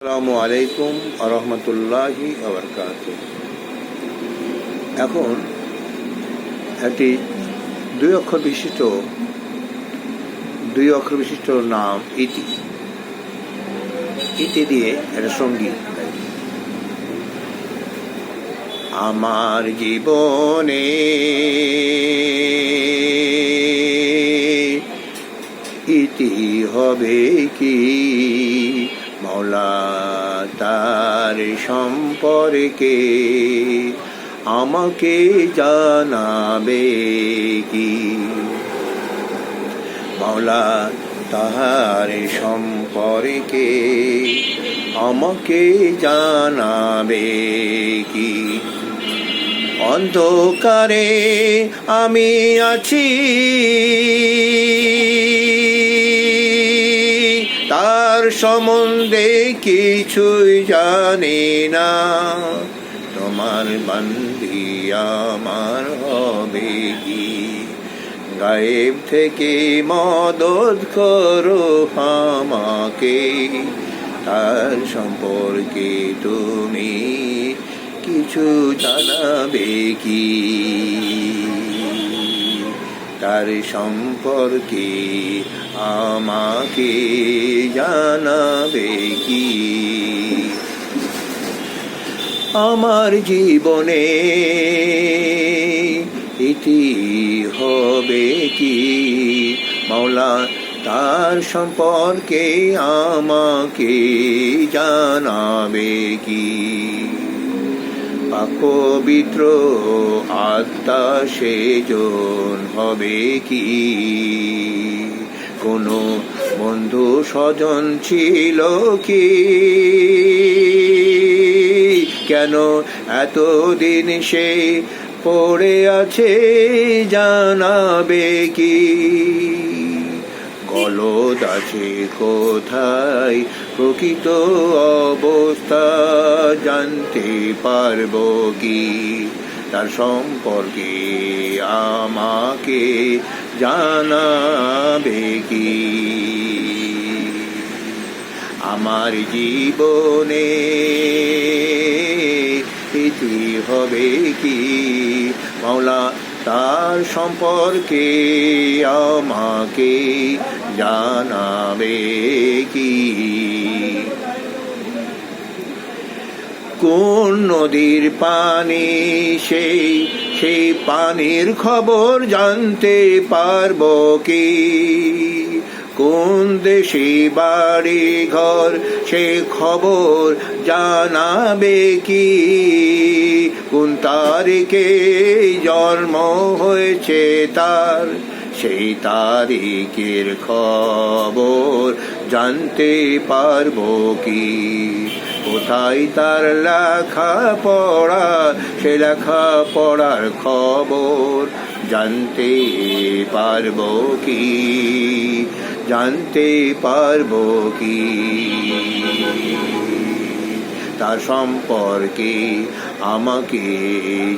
আসসালামু আলাইকুম রহমতুল্লাহি ওয়াবারাকাতুহু। এখন একটি দুই অক্ষর বিশিষ্ট নাম ইতি দিয়ে একটা সঙ্গীত গাই। আমার জীবনে ইতি হবে কি, মওলা তার সম্পর্কে আমাকে জানাবে কি, মওলা তাহার সম্পর্কে আমাকে জানাবে কি। অন্ধকারে আমি আছি, তার সম্বন্ধে কিছুই জানি না। তোমার বান্দি আমার হবে কি, গায়েব থেকে মদদ করো আমাকে। তার সম্পর্কে তুমি কিছু জানাবে কি, তার সম্পর্কে আমাকে জানাবে কি। আমার জীবনে ইতি হবে কি, মওলা তার সম্পর্কে আমাকে জানাবে কি। পবিত্র আত্মা সেজন হবে কি, কোনো বন্ধু স্বজন ছিল কি, কেন এতদিন সে পড়ে আছে জানাবে কি। গলদ আছে কোথায় প্রকৃত অবস্থা জানতে পারবো কি, তার সম্পর্কে আমাকে জানাবে কি। আমার জীবনে ইতি হবে কি, মওলা তার সম্পর্কে আমাকে জানাবে কি। কোন নদীর পানি সেই পানির খবর জানতে পারবো কি, কোন দেশে বাড়ি ঘর সে খবর জানাবে কি, কোন তারিখে জন্ম হয়েছে তার সেই তারিখের খবর জানতে পারবো কি। কোথায় তার লেখাপড়া সে লেখাপড়ার খবর জানতে পারবো কি, জানতে পারবো কি। তার সম্পর্কে আমাকে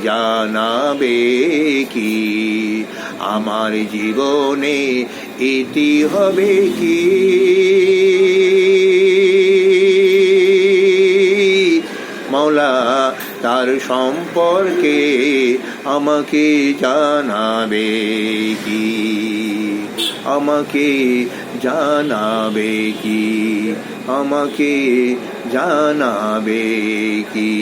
জানাবে কি, আমার জীবনে ইতি হবে কি, মওলা তার সম্পর্কে আমাকে জানাবে কি, আমাকে জানাবে কি, আমাকে জানাবে কি।